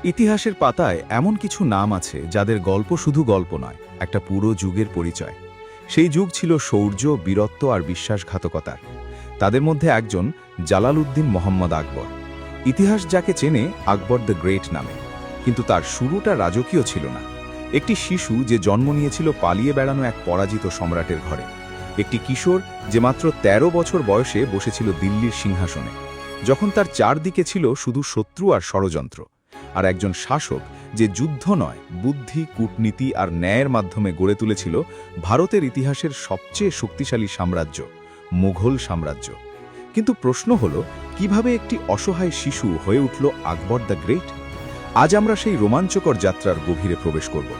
ইতিহাসের পাতায় এমন কিছু নাম আছে যাদের গল্প শুধু গল্প নয়, একটা পুরো যুগের পরিচয়। সেই যুগ ছিল শৌর্য, বীরত্ব আর বিশ্বাসঘাতকতার। তাদের মধ্যে একজন জালালউদ্দিন মোহাম্মদ আকবর। ইতিহাস যাকে চেনে আকবর দ্য গ্রেট নামে, কিন্তু তার শুরুটা রাজকীয় ছিল না। একটি শিশু যে জন্ম নিয়েছিল পালিয়ে বেড়ানো এক পরাজিত সম্রাটের ঘরে, একটি কিশোর যে মাত্র ১৩ বছর বয়সে বসেছিল দিল্লির সিংহাসনে, যখন তার চারদিকে ছিল শুধু শত্রু আর ষড়যন্ত্র, আর একজন শাসক যে যুদ্ধ নয়, বুদ্ধি, কূটনীতি আর ন্যায়ের মাধ্যমে গড়ে তুলেছিল ভারতের ইতিহাসের সবচেয়ে শক্তিশালী সাম্রাজ্য, মুঘল সাম্রাজ্য। কিন্তু প্রশ্ন হলো, কিভাবে একটি অসহায় শিশু হয়ে উঠল আকবর দ্য গ্রেট? আজ আমরা সেই রোমাঞ্চকর যাত্রার গভীরে প্রবেশ করব।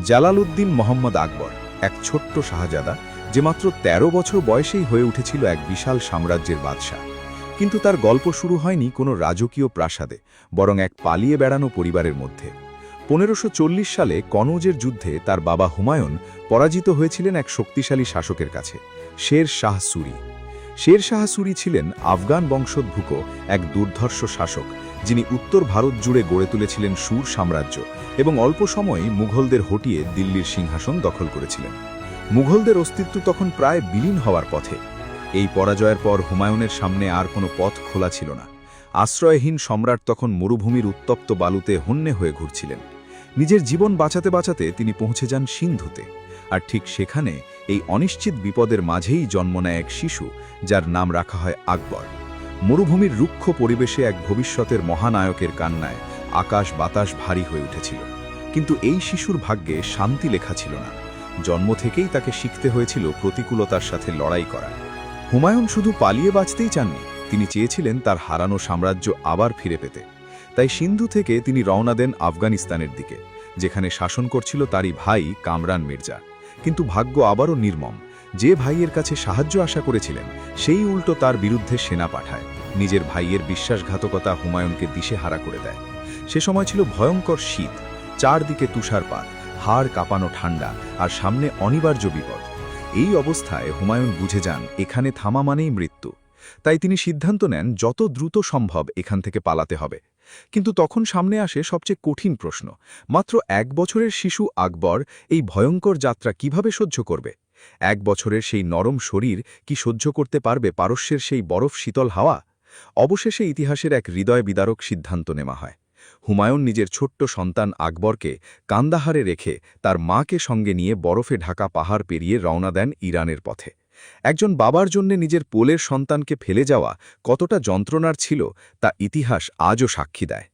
জালালউদ্দিন মোহাম্মদ আকবর এক ছোট্ট শাহজাদা, যে মাত্র ১৩ বছর বয়সেই হয়ে উঠেছিল এক বিশাল সাম্রাজ্যের বাদশাহ। কিন্তু তার গল্প শুরু হয়নি কোনো রাজকীয় প্রাসাদে, বরং এক পালিয়ে বেড়ানো পরিবারের মধ্যে। ১৫৪০ সালে কনৌজের যুদ্ধে তার বাবা হুমায়ুন পরাজিত হয়েছিলেন এক শক্তিশালী শাসকের কাছে, শের শাহ সুরি। শের শাহ সুরি ছিলেন আফগান বংশোদ্ভূত এক দুর্ধর্ষ শাসক, যিনি উত্তর ভারত জুড়ে গড়ে তুলেছিলেন সুর সাম্রাজ্য এবং অল্প সময়েই মুঘলদের হটিয়ে দিল্লির সিংহাসন দখল করেছিলেন। মুঘলদের অস্তিত্ব তখন প্রায় বিলীন হওয়ার পথে। এই পরাজয়ের পর হুমায়ুনের সামনে আর কোনো পথ খোলা ছিল না। আশ্রয়হীন সম্রাট তখন মরুভূমির উত্তপ্ত বালুতে হন্যে হয়ে ঘুরছিলেন। নিজের জীবন বাঁচাতে বাঁচাতে তিনি পৌঁছে যান সিন্ধুতে, আর ঠিক সেখানে এই অনিশ্চিত বিপদের মাঝেই জন্ম নেয় এক শিশু, যার নাম রাখা হয় আকবর। মরুভূমির রুক্ষ পরিবেশে এক ভবিষ্যতের মহানায়কের কান্নায় আকাশ বাতাস ভারী হয়ে উঠেছিল। কিন্তু এই শিশুর ভাগ্যে শান্তি লেখা ছিল না। জন্ম থেকেই তাকে শিখতে হয়েছিল প্রতিকূলতার সাথে লড়াই করা। হুমায়ুন শুধু পালিয়ে বাঁচতেই চাননি, তিনি চেয়েছিলেন তার হারানো সাম্রাজ্য আবার ফিরে পেতে। তাই সিন্ধু থেকে তিনি রওনা দেন আফগানিস্তানের দিকে, যেখানে শাসন করছিল তারই ভাই কামরান মির্জা। কিন্তু ভাগ্য আবারও নির্মম। যে ভাইয়ের কাছে সাহায্য আশা করেছিলেন, সেই উল্টো তার বিরুদ্ধে সেনা পাঠায়। নিজের ভাইয়ের বিশ্বাসঘাতকতা হুমায়ুনকে দিশেহারা করে দেয়। সে সময় ছিল ভয়ঙ্কর শীত, চারদিকে তুষারপাত, হাড় কাঁপানো ঠান্ডা, আর সামনে অনিবার্য বিপদ। এই অবস্থায় হুমায়ুন বুঝে যান এখানে থামা মানেই মৃত্যু। তাই তিনি সিদ্ধান্ত নেন যত দ্রুত সম্ভব এখান থেকে পালাতে হবে। কিন্তু তখন সামনে আসে সবচেয়ে কঠিন প্রশ্ন। মাত্র ১ বছরের শিশু আকবর এই ভয়ঙ্কর যাত্রা কিভাবে সহ্য করবে? ১ বছরের সেই নরম শরীর কি সহ্য করতে পারবে পারস্যের সেই বরফ শীতল হাওয়া? অবশেষে ইতিহাসের এক হৃদয় বিদারক সিদ্ধান্ত নেওয়া হয়। হুমায়ুন নিজের ছোট্ট সন্তান আকবরকে কান্দাহারে রেখে তার মাকে সঙ্গে নিয়ে বরফে ঢাকা পাহাড় পেরিয়ে রওনা দেন ইরানের পথে। একজন বাবার জন্য নিজের কোলের সন্তানকে ফেলে যাওয়া কতটা যন্ত্রণার ছিল, তা ইতিহাস আজও সাক্ষী দেয়।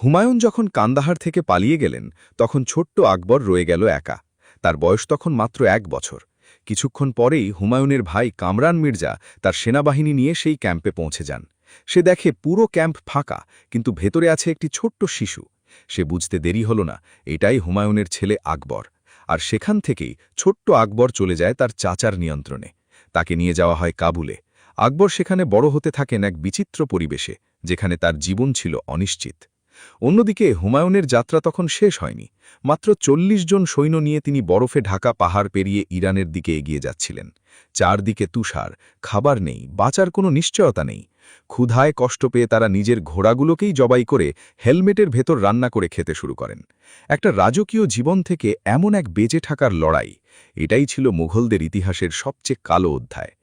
হুমায়ুন যখন কান্দাহার থেকে পালিয়ে গেলেন, তখন ছোট্ট আকবর রয়ে গেল একা। তার বয়স তখন মাত্র ১ বছর। কিছুক্ষণ পরেই হুমায়ুনের ভাই কামরান মির্জা তার সেনাবাহিনী নিয়ে সেই ক্যাম্পে পৌঁছে যান। সে দেখে পুরো ক্যাম্প ফাঁকা, কিন্তু ভেতরে আছে একটি ছোট্ট শিশু। সে বুঝতে দেরি হল না, এটাই হুমায়ুনের ছেলে আকবর। আর সেখান থেকেই ছোট্ট আকবর চলে যায় তার চাচার নিয়ন্ত্রণে। তাকে নিয়ে যাওয়া হয় কাবুলে। আকবর সেখানে বড় হতে থাকেন এক বিচিত্র পরিবেশে, যেখানে তার জীবন ছিল অনিশ্চিত। অন্যদিকে হুমায়ুনের যাত্রা তখন শেষ হয়নি। মাত্র ৪০ জন সৈন্য নিয়ে তিনি বরফে ঢাকা পাহাড় পেরিয়ে ইরানের দিকে এগিয়ে যাচ্ছিলেন। চারদিকে তুষার, খাবার নেই, বাঁচার কোনো নিশ্চয়তা নেই। ক্ষুধায় কষ্ট পেয়ে তারা নিজের ঘোড়াগুলোকেই জবাই করে হেলমেটের ভেতর রান্না করে খেতে শুরু করেন। একটা রাজকীয় জীবন থেকে এমন এক বেঁচে থাকার লড়াই, এটাই ছিল মুঘলদের ইতিহাসের সবচেয়ে কালো অধ্যায়।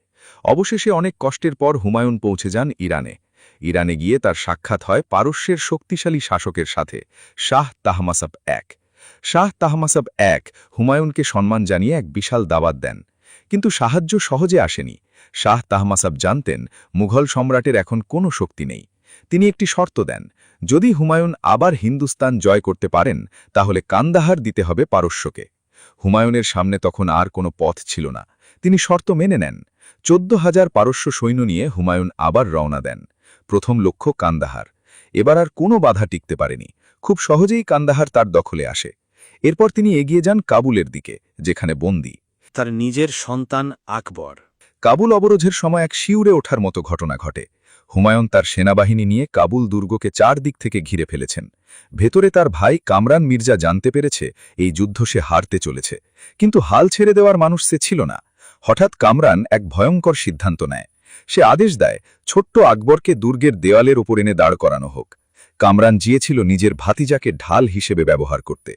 অবশেষে অনেক কষ্টের পর হুমায়ুন পৌঁছে যান ইরানে। ইরানে গিয়ে তার সাক্ষাৎ হয় পারস্যের শক্তিশালী শাসকের সাথে, শাহ তাহমাসাব এক। শাহ তাহমাসাব এক হুমায়ুনকে সম্মান জানিয়ে এক বিশাল দাওয়াত দেন। কিন্তু সাহায্য সহজে আসেনি। শাহ তাহমাসাব জানতেন মুঘল সম্রাটের এখন কোনো শক্তি নেই। তিনি একটি শর্ত দেন, যদি হুমায়ুন আবার হিন্দুস্তান জয় করতে পারেন, তাহলে কান্দাহার দিতে হবে পারস্যকে। হুমায়ুনের সামনে তখন আর কোনো পথ ছিল না। তিনি শর্ত মেনে নেন। ১৪,০০০ পারস্য সৈন্য নিয়ে হুমায়ুন আবার রওনা দেন। প্রথম লক্ষ্য কান্দাহার। এবার আর কোনো বাধা টিকতে পারেনি। খুব সহজেই কান্দাহার তার দখলে আসে। এরপর তিনি এগিয়ে যান কাবুলের দিকে, যেখানে বন্দী তার নিজের সন্তান আকবর। কাবুল অবরোধের সময় এক শিউরে ওঠার মতো ঘটনা ঘটে। হুমায়ুন তার সেনাবাহিনী নিয়ে কাবুল দুর্গকে চারদিক থেকে ঘিরে ফেলেছেন। ভেতরে তার ভাই কামরান মির্জা জানতে পেরেছে এই যুদ্ধ সে হারতে চলেছে, কিন্তু হাল ছেড়ে দেওয়ার মানুষ সে ছিল না। হঠাৎ কামরান এক ভয়ঙ্কর সিদ্ধান্ত নেয়। সে আদেশ দেয় ছোট্ট আকবরকে দুর্গের দেওয়ালের উপর এনে দাঁড় করানো হোক। কামরান গিয়েছিল নিজের ভাতিজাকে ঢাল হিসেবে ব্যবহার করতে।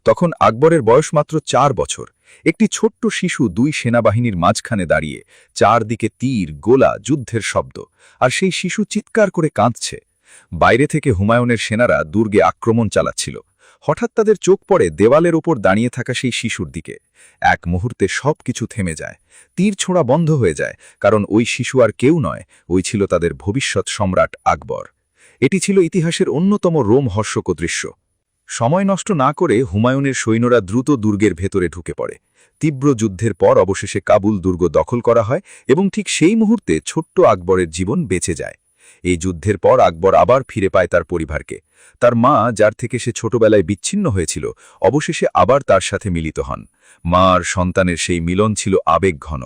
তখন আকবরের বয়স মাত্র 4 বছর। একটি ছোট্ট শিশু 2 সেনাবাহিনীর মাঝখানে দাঁড়িয়ে, চারদিকে তীর, গোলা, যুদ্ধের শব্দ, আর সেই শিশু চিৎকার করে কাঁদছে। বাইরে থেকে হুমায়ুনের সেনারা দুর্গে আক্রমণ চালাচ্ছিল। হঠাৎ তাদের চোখ পড়ে দেওয়ালের ওপর দাঁড়িয়ে থাকা সেই শিশুর দিকে। এক মুহূর্তে সব কিছু থেমে যায়, তীর ছোঁড়া বন্ধ হয়ে যায়, কারণ ওই শিশু আর কেউ নয়, ওই ছিল তাদের ভবিষ্যৎ সম্রাট আকবর। এটি ছিল ইতিহাসের অন্যতম রোমহর্ষক দৃশ্য। সময় নষ্ট না করে হুমায়ুনের সৈন্যরা দ্রুত দুর্গের ভেতরে ঢুকে পড়ে। তীব্র যুদ্ধের পর অবশেষে কাবুল দুর্গ দখল করা হয় এবং ঠিক সেই মুহূর্তে ছোট্ট আকবরের জীবন বেঁচে যায়। এই যুদ্ধের পর আকবর আবার ফিরে পায় তার পরিবারকে। তার মা, যার থেকে সে ছোটবেলায় বিচ্ছিন্ন হয়েছিল, অবশেষে আবার তার সাথে মিলিত হন। মা আর সন্তানের সেই মিলন ছিল আবেগঘন।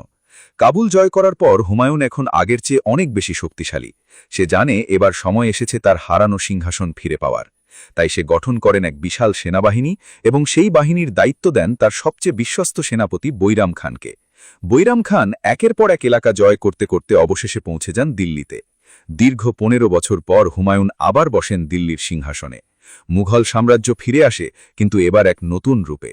কাবুল জয় করার পর হুমায়ুন এখন আগের চেয়ে অনেক বেশি শক্তিশালী। সে জানে এবার সময় এসেছে তার হারানো সিংহাসন ফিরে পাওয়ার। তাই সে গঠন করেন এক বিশাল সেনাবাহিনী এবং সেই বাহিনীর দায়িত্ব দেন তার সবচেয়ে বিশ্বস্ত সেনাপতি বৈরাম খানকে। বৈরাম খান একের পর এক এলাকা জয় করতে করতে অবশেষে পৌঁছে যান দিল্লিতে। দীর্ঘ 15 বছর পর হুমায়ুন আবার বসেন দিল্লির সিংহাসনে। মুঘল সাম্রাজ্য ফিরে আসে, কিন্তু এবার এক নতুন রূপে।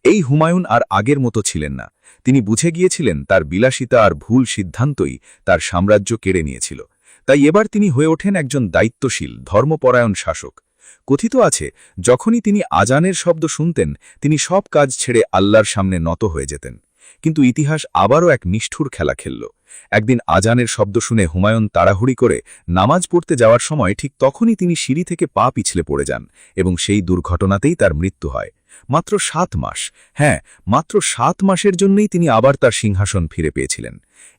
এই হুমায়ুন আর আগের মতো ছিলেন না। তিনি বুঝে গিয়েছিলেন তার বিলাসিতা আর ভুল সিদ্ধান্তই তার সাম্রাজ্য কেড়ে নিয়েছিল। তাই এবার তিনি হয়ে ওঠেন একজন দায়িত্বশীল, ধর্মপরায়ণ শাসক। কথিত আছে, যখনই তিনি আজানের শব্দ শুনতেন, তিনি সব কাজ ছেড়ে আল্লাহর সামনে নত হয়ে যেতেন। কিন্তু ইতিহাস আবারও এক নিষ্ঠুর খেলা খেলল। একদিন আজানের শব্দ শুনে হুমায়ুন তাড়াহুড়ি করে নামাজ পড়তে যাওয়ার সময় ঠিক তখনই তিনি সিঁড়ি থেকে পা পিছলে পড়ে যান এবং সেই দুর্ঘটনাতেই তার মৃত্যু হয়। মাত্র 7 মাস, হ্যাঁ, মাত্র 7 মাসের জন্যই তিনি আবার তার সিংহাসন ফিরে পেয়েছিলেন।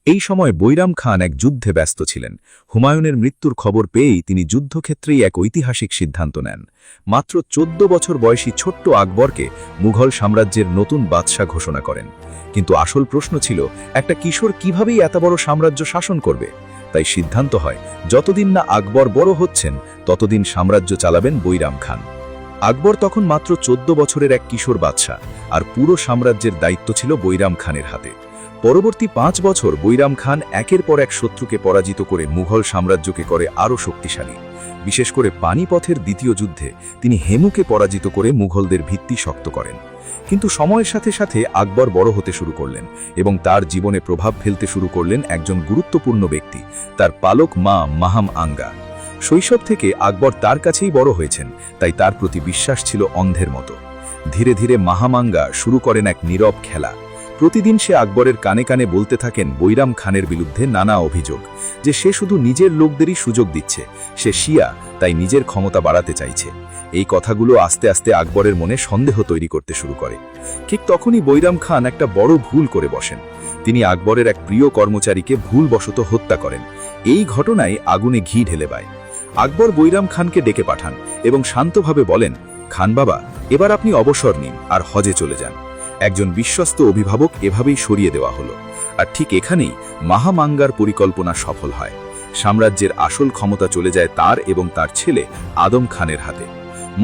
এই সময় বৈরাম খান এক যুদ্ধে ব্যস্ত ছিলেন। হুমায়ুনের মৃত্যুর খবর পেয়েই তিনি যুদ্ধক্ষেত্রেই এক ঐতিহাসিক সিদ্ধান্ত নেন। মাত্র 14 বছর বয়সী ছোট্ট আকবরকে মুঘল সাম্রাজ্যের নতুন বাদশাহ ঘোষণা করেন। কিন্তু আসল প্রশ্ন ছিল, একটা কিশোর কিভাবেই এত বড় সাম্রাজ্য শাসন করবে? তাই সিদ্ধান্ত হয়, যতদিন না আকবর বড় হচ্ছেন, ততদিন সাম্রাজ্য চালাবেন বৈরাম খান। আকবর তখন মাত্র 14 বছরের এক কিশোর বাদশাহ, আর পুরো সাম্রাজ্যের দায়িত্ব ছিল বৈরাম খানের হাতে। পরবর্তী 5 বছর বৈরাম খান একের পর এক শত্রুকে পরাজিত করে মুঘল সাম্রাজ্যকে করে আরও শক্তিশালী। বিশেষ করে পানিপথের দ্বিতীয় যুদ্ধে তিনি হেমুকে পরাজিত করে মুঘলদের ভিত্তি শক্ত করেন। কিন্তু সময়ের সাথে সাথে আকবর বড় হতে শুরু করলেন এবং তার জীবনে প্রভাব ফেলতে শুরু করলেন একজন গুরুত্বপূর্ণ ব্যক্তি, তার পালক মা মাহাম আঙ্গা। শৈশব থেকে আকবর তার কাছেই বড় হয়েছেন, তাই তার প্রতি বিশ্বাস ছিল অন্ধের মতো। ধীরে ধীরে মাহামাঙ্গা শুরু করেন এক নীরব খেলা। প্রতিদিন সে আকবরের কানে কানে বলতে থাকেন বৈরাম খানের বিরুদ্ধে নানা অভিযোগ, যে সে শুধু নিজের লোকদেরই সুযোগ দিচ্ছে, সে শিয়া, তাই নিজের ক্ষমতা বাড়াতে চাইছে। এই কথাগুলো আস্তে আস্তে আকবরের মনে সন্দেহ তৈরি করতে শুরু করে। ঠিক তখনই বৈরাম খান একটা বড় ভুল করে বসেন। তিনি আকবরের এক প্রিয় কর্মচারীকে ভুলবশত হত্যা করেন। এই ঘটনায় আগুনে ঘি ঢেলে দেয়। আকবর বৈরাম খানকে ডেকে পাঠান এবং শান্তভাবে বলেন, খান বাবা, এবার আপনি অবসর নিন আর হজে চলে যান। একজন বিশ্বস্ত অভিভাবক এভাবেই সরিয়ে দেওয়া হলো। আর ঠিক এখানেই মাহামাঙ্গার পরিকল্পনা সফল হয়। সাম্রাজ্যের আসল ক্ষমতা চলে যায় তার এবং তার ছেলে আদম খানের হাতে।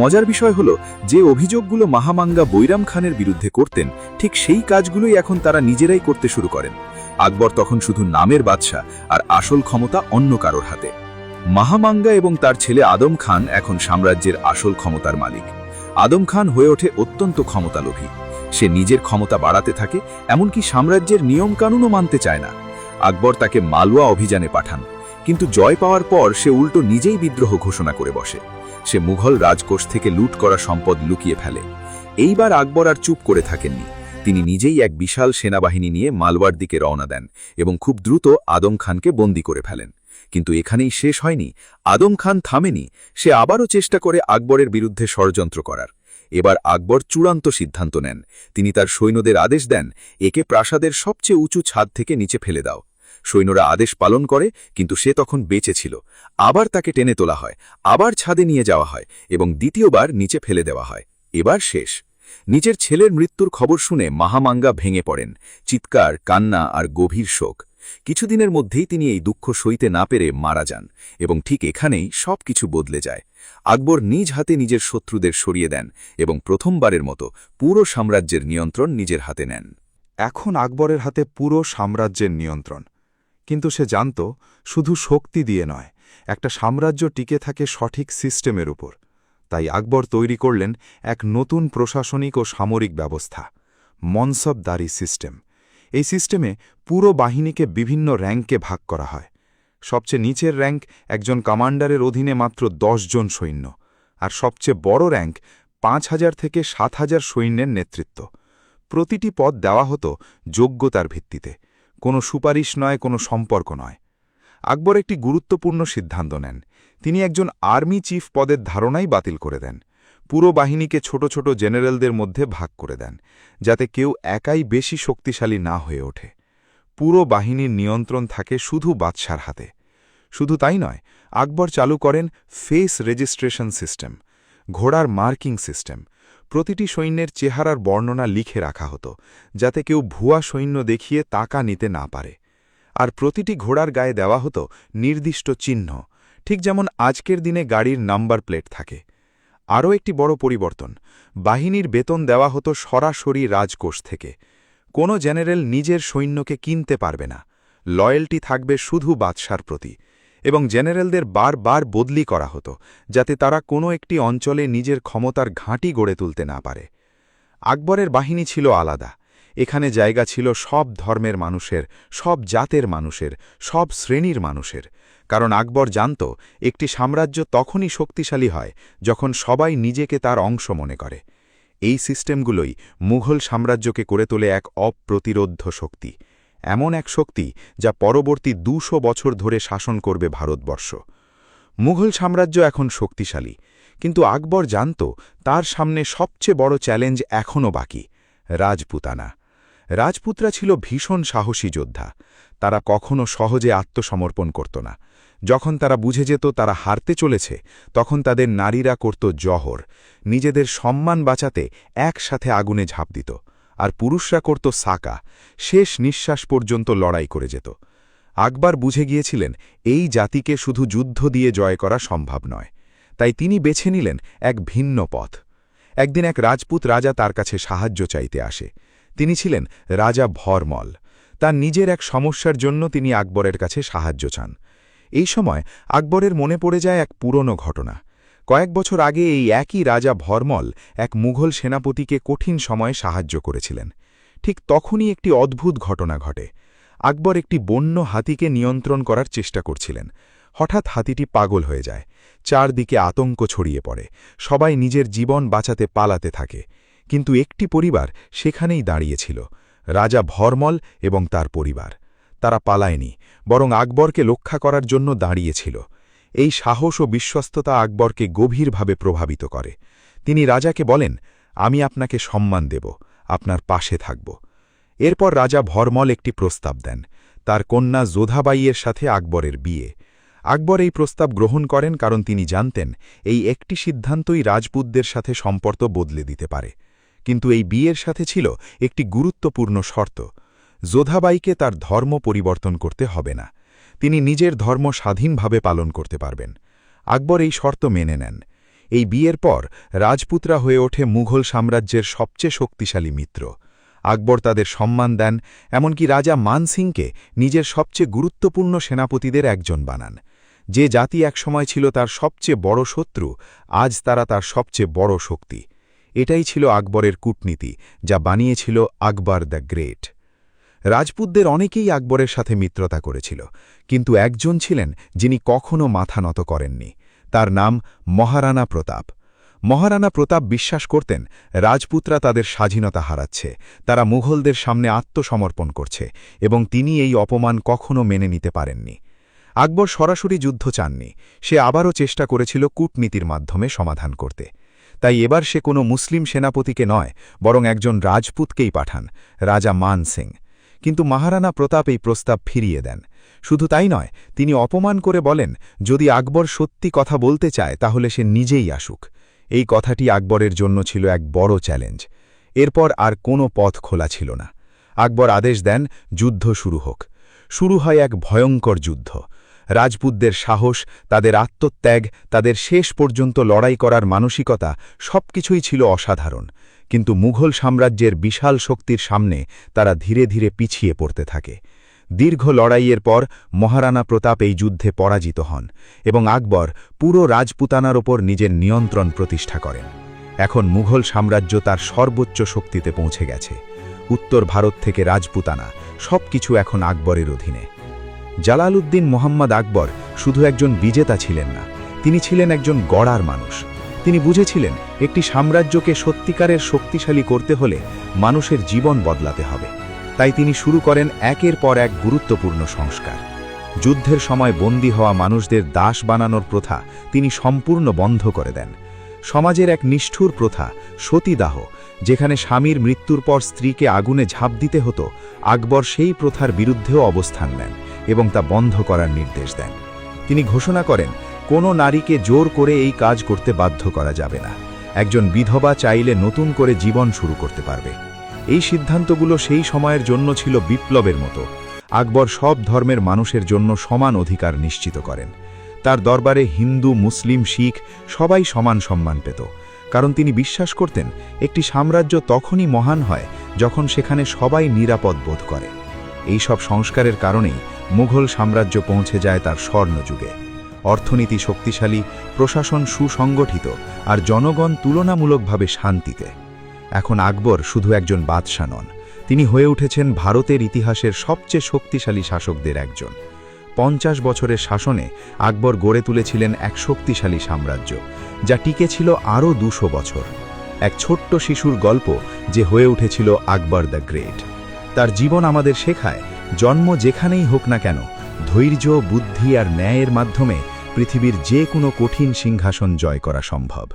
মজার বিষয় হলো, যে অভিযোগগুলো মাহামাঙ্গা বৈরাম খানের বিরুদ্ধে করতেন, ঠিক সেই কাজগুলোই এখন তারা নিজেরাই করতে শুরু করেন। আকবর তখন শুধু নামের বাদশাহ, আর আসল ক্ষমতা অন্য কারোর হাতে। মাহামাঙ্গা এবং তার ছেলে আদম খান এখন সাম্রাজ্যের আসল ক্ষমতার মালিক। আদম খান হয়ে ওঠে অত্যন্ত ক্ষমতালোভী। সে নিজের ক্ষমতা বাড়াতে থাকে, এমনকি সাম্রাজ্যের নিয়মকানুনও মানতে চায় না। আকবর তাকে মালওয়া অভিযানে পাঠান, কিন্তু জয় পাওয়ার পর সে উল্টো নিজেই বিদ্রোহ ঘোষণা করে বসে। সে মুঘল রাজকোষ থেকে লুট করা সম্পদ লুকিয়ে ফেলে। এইবার আকবর আর চুপ করে থাকেননি। তিনি নিজেই এক বিশাল সেনাবাহিনী নিয়ে মালওয়ার দিকে রওনা দেন এবং খুব দ্রুত আদম খানকে বন্দী করে ফেলেন। কিন্তু এখানেই শেষ হয়নি। আদম খান থামেনি। সে আবারও চেষ্টা করে আকবরের বিরুদ্ধে ষড়যন্ত্র করার। এবার আকবর চূড়ান্ত সিদ্ধান্ত নেন। তিনি তার সৈন্যদের আদেশ দেন, একে প্রাসাদের সবচেয়ে উঁচু ছাদ থেকে নিচে ফেলে দাও। সৈন্যরা আদেশ পালন করে, কিন্তু সে তখন বেঁচে ছিল। আবার তাকে টেনে তোলা হয়, আবার ছাদে নিয়ে যাওয়া হয় এবং দ্বিতীয়বার নিচে ফেলে দেওয়া হয়। এবার শেষ। নিজের ছেলের মৃত্যুর খবর শুনে মাহামাঙ্গা ভেঙে পড়েন। চিৎকার, কান্না আর গভীর শোক। কিছুদিনের মধ্যেই তিনি এই দুঃখ সইতে না পেরে মারা যান এবং ঠিক এখানেই সবকিছু বদলে যায়। আকবর নিজ হাতে নিজের শত্রুদের সরিয়ে দেন এবং প্রথমবারের মতো পুরো সাম্রাজ্যের নিয়ন্ত্রণ নিজের হাতে নেন। এখন আকবরের হাতে পুরো সাম্রাজ্যের নিয়ন্ত্রণ। কিন্তু সে জানত, শুধু শক্তি দিয়ে নয়, একটা সাম্রাজ্য টিকে থাকে সঠিক সিস্টেমের উপর। তাই আকবর তৈরি করলেন এক নতুন প্রশাসনিক ও সামরিক ব্যবস্থা, মনসবদারি সিস্টেম। এই সিস্টেমে পুরো বাহিনীকে বিভিন্ন র্যাঙ্কে ভাগ করা হয়। সবচেয়ে নিচের র্যাঙ্ক একজন কমান্ডারের অধীনে মাত্র 10 জন সৈন্য, আর সবচেয়ে বড় র্যাঙ্ক 5,000 থেকে 7,000 সৈন্যের নেতৃত্ব। প্রতিটি পদ দেওয়া হতো যোগ্যতার ভিত্তিতে, কোনো সুপারিশ নয়, কোনো সম্পর্ক নয়। আকবর একটি গুরুত্বপূর্ণ সিদ্ধান্ত নেন। তিনি একজন আর্মি চিফ পদের ধারণাই বাতিল করে দেন। পুরো বাহিনীকে ছোট ছোট জেনারেলদের মধ্যে ভাগ করে দেন, যাতে কেউ একাই বেশি শক্তিশালী না হয়ে ওঠে। পুরো বাহিনীর নিয়ন্ত্রণ থাকে শুধু বাদশার হাতে। শুধু তাই নয়, আকবর চালু করেন ফেস রেজিস্ট্রেশন সিস্টেম, ঘোড়ার মার্কিং সিস্টেম। প্রতিটি সৈন্যের চেহারার বর্ণনা লিখে রাখা হতো, যাতে কেউ ভুয়া সৈন্য দেখিয়ে টাকা নিতে না পারে। আর প্রতিটি ঘোড়ার গায়ে দেওয়া হতো নির্দিষ্ট চিহ্ন, ঠিক যেমন আজকের দিনে গাড়ির নাম্বার প্লেট থাকে। আরও একটি বড় পরিবর্তন, বাহিনীর বেতন দেওয়া হতো সরাসরি রাজকোষ থেকে। কোনো জেনারেল নিজের সৈন্যকে কিনতে পারবে না, লয়্যালটি থাকবে শুধু বাদশার প্রতি। এবং জেনারেলদের বারবার বদলি করা হতো, যাতে তারা কোনো একটি অঞ্চলে নিজের ক্ষমতার ঘাঁটি গড়ে তুলতে না পারে। আকবরের বাহিনী ছিল আলাদা। এখানে জায়গা ছিল সব ধর্মের মানুষের, সব জাতের মানুষের, সব শ্রেণীর মানুষের। কারণ আকবর জানত, একটি সাম্রাজ্য তখনই শক্তিশালী হয় যখন সবাই নিজেকে তার অংশ মনে করে। এই সিস্টেমগুলোই মুঘল সাম্রাজ্যকে করে তোলে এক অপ্রতিরোধ্য শক্তি, এমন এক শক্তি যা পরবর্তী 200 বছর ধরে শাসন করবে ভারতবর্ষ। মুঘল সাম্রাজ্য এখন শক্তিশালী, কিন্তু আকবর জানত তার সামনে সবচেয়ে বড় চ্যালেঞ্জ এখনও বাকি, রাজপুতানা। রাজপুতরা ছিল ভীষণ সাহসী যোদ্ধা। তারা কখনো সহজে আত্মসমর্পণ করত না। যখন তারা বুঝে যেত তারা হারতে চলেছে, তখন তাদের নারীরা করত জহর, নিজেদের সম্মান বাঁচাতে একসাথে আগুনে ঝাঁপ দিত। আর পুরুষরা করত সাকা, শেষ নিঃশ্বাস পর্যন্ত লড়াই করে যেত। আকবর বুঝে গিয়েছিলেন এই জাতিকে শুধু যুদ্ধ দিয়ে জয় করা সম্ভব নয়। তাই তিনি বেছে নিলেন এক ভিন্ন পথ। একদিন এক রাজপুত রাজা তার কাছে সাহায্য চাইতে আসে। তিনি ছিলেন রাজা ভরমল। তার নিজের এক সমস্যার জন্য তিনি আকবরের কাছে সাহায্য চান। এই সময় আকবরের মনে পড়ে যায় এক পুরনো ঘটনা। কয়েক বছর আগে এই একই রাজা ভরমল এক মুঘল সেনাপতিকে কঠিন সময়ে সাহায্য করেছিলেন। ঠিক তখনই একটি অদ্ভুত ঘটনা ঘটে। আকবর একটি বন্য হাতিকে নিয়ন্ত্রণ করার চেষ্টা করছিলেন। হঠাৎ হাতিটি পাগল হয়ে যায়। চারদিকে আতঙ্ক ছড়িয়ে পড়ে। সবাই নিজের জীবন বাঁচাতে পালাতে থাকে। কিন্তু একটি পরিবার সেখানেই দাঁড়িয়েছিল, রাজা ভরমল এবং তার পরিবার। তারা পালায়নি, বরং আকবরকে রক্ষা করার জন্য দাঁড়িয়েছিল। এই সাহস ও বিশ্বস্ততা আকবরকে গভীরভাবে প্রভাবিত করে। তিনি রাজাকে বলেন, আমি আপনাকে সম্মান দেব, আপনার পাশে থাকব। এরপর রাজা ভরমল একটি প্রস্তাব দেন, তার কন্যা যোধাবাইয়ের সাথে আকবরের বিয়ে। আকবর এই প্রস্তাব গ্রহণ করেন, কারণ তিনি জানতেন এই একটি সিদ্ধান্তই রাজপুতদের সাথে সম্পর্ক বদলে দিতে পারে। কিন্তু এই বিয়ের সাথে ছিল একটি গুরুত্বপূর্ণ শর্ত, যোধাবাইকে তার ধর্ম পরিবর্তন করতে হবে না। তিনি নিজের ধর্ম স্বাধীনভাবে পালন করতে পারবেন। আকবর এই শর্ত মেনে নেন। এই বিয়ের পর রাজপুতরা হয়ে ওঠে মুঘল সাম্রাজ্যের সবচেয়ে শক্তিশালী মিত্র। আকবর তাদের সম্মান দেন, এমনকি রাজা মান সিংকে নিজের সবচেয়ে গুরুত্বপূর্ণ সেনাপতিদের একজন বানান। যে জাতি একসময় ছিল তার সবচেয়ে বড় শত্রু, আজ তারা তার সবচেয়ে বড় শক্তি। এটাই ছিল আকবরের কূটনীতি, যা বানিয়েছিল আকবর দ্য গ্রেট। রাজপুতদের অনেকেই আকবরের সাথে মিত্রতা করেছিল, কিন্তু একজন ছিলেন যিনি কখনও মাথা নত করেননি। তার নাম মহারানা প্রতাপ। মহারানা প্রতাপ বিশ্বাস করতেন রাজপুতরা তাদের স্বাধীনতা হারাচ্ছে, তারা মুঘলদের সামনে আত্মসমর্পণ করছে, এবং তিনি এই অপমান কখনও মেনে নিতে পারেননি। আকবর সরাসরি যুদ্ধ চাননি, সে আবারও চেষ্টা করেছিল কূটনীতির মাধ্যমে সমাধান করতে। তাই এবার সে কোনো মুসলিম সেনাপতিকে নয়, বরং একজন রাজপুতকেই পাঠান, রাজা মান সিং। কিন্তু মহারানা প্রতাপ এই প্রস্তাব ফিরিয়ে দেন। শুধু তাই নয়, তিনি অপমান করে বলেন, যদি আকবর সত্যি কথা বলতে চায় তাহলে সে নিজেই আসুক। এই কথাটি আকবরের জন্য ছিল এক বড় চ্যালেঞ্জ। এরপর আর কোনো পথ খোলা ছিল না। আকবর আদেশ দেন, যুদ্ধ শুরু হোক। শুরু হয় এক ভয়ঙ্কর যুদ্ধ। রাজপুতদের সাহস, তাদের আত্মত্যাগ, তাদের শেষ পর্যন্ত লড়াই করার মানসিকতা সবকিছুই ছিল অসাধারণ। কিন্তু মুঘল সাম্রাজ্যের বিশাল শক্তির সামনে তারা ধীরে ধীরে পিছিয়ে পড়তে থাকে। দীর্ঘ লড়াইয়ের পর মহারানা প্রতাপ এই যুদ্ধে পরাজিত হন এবং আকবর পুরো রাজপুতানার ওপর নিজের নিয়ন্ত্রণ প্রতিষ্ঠা করেন। এখন মুঘল সাম্রাজ্য তার সর্বোচ্চ শক্তিতে পৌঁছে গেছে। উত্তর ভারত থেকে রাজপুতানা সবকিছু এখন আকবরের অধীনে। জালালউদ্দিন মোহাম্মদ আকবর শুধু একজন বিজেতা ছিলেন না, তিনি ছিলেন একজন গড়ার মানুষ। তিনি বুঝেছিলেন একটি সাম্রাজ্যকে সত্যিকারের শক্তিশালী করতে হলে মানুষের জীবন বদলাতে হবে। তাই তিনি শুরু করেন একের পর এক গুরুত্বপূর্ণ সংস্কার। যুদ্ধের সময় বন্দী হওয়া মানুষদের দাস বানানোর প্রথা তিনি সম্পূর্ণ বন্ধ করে দেন। সমাজের এক নিষ্ঠুর প্রথা সতীদাহ, যেখানে স্বামীর মৃত্যুর পর স্ত্রীকে আগুনে ঝাঁপ দিতে হতো, আকবর সেই প্রথার বিরুদ্ধেও অবস্থান নেন এবং তা বন্ধ করার নির্দেশ দেন। তিনি ঘোষণা করেন কোনো নারীকে জোর করে এই কাজ করতে বাধ্য করা যাবে না। একজন বিধবা চাইলে নতুন করে জীবন শুরু করতে পারবে। এই সিদ্ধান্তগুলো সেই সময়ের জন্য ছিল বিপ্লবের মতো। আকবর সব ধর্মের মানুষের জন্য সমান অধিকার নিশ্চিত করেন। তার দরবারে হিন্দু, মুসলিম, শিখ সবাই সমান সম্মান পেত, কারণ তিনি বিশ্বাস করতেন একটি সাম্রাজ্য তখনই মহান হয় যখন সেখানে সবাই নিরাপদ বোধ করে। এই সব সংস্কারের কারণেই মুঘল সাম্রাজ্য পৌঁছে যায় তার স্বর্ণযুগে। অর্থনীতি শক্তিশালী, প্রশাসন সুসংগঠিত, আর জনগণ তুলনামূলকভাবে শান্তিতে। এখন আকবর শুধু একজন বাদশা নন, তিনি হয়ে উঠেছেন ভারতের ইতিহাসের সবচেয়ে শক্তিশালী শাসকদের একজন। 50 বছরের শাসনে আকবর গড়ে তুলেছিলেন এক শক্তিশালী সাম্রাজ্য, যা টিকে ছিল আরও 200 বছর। এক ছোট্ট শিশুর গল্প যে হয়ে উঠেছিল আকবর দ্য গ্রেট। তার জীবন আমাদের শেখায়, জন্ম যেখানেই হোক না কেন, ধৈর্য, বুদ্ধি আর ন্যায়ের মাধ্যমে পৃথিবীর যে কোনো কঠিন সিংহাসন জয় করা সম্ভব।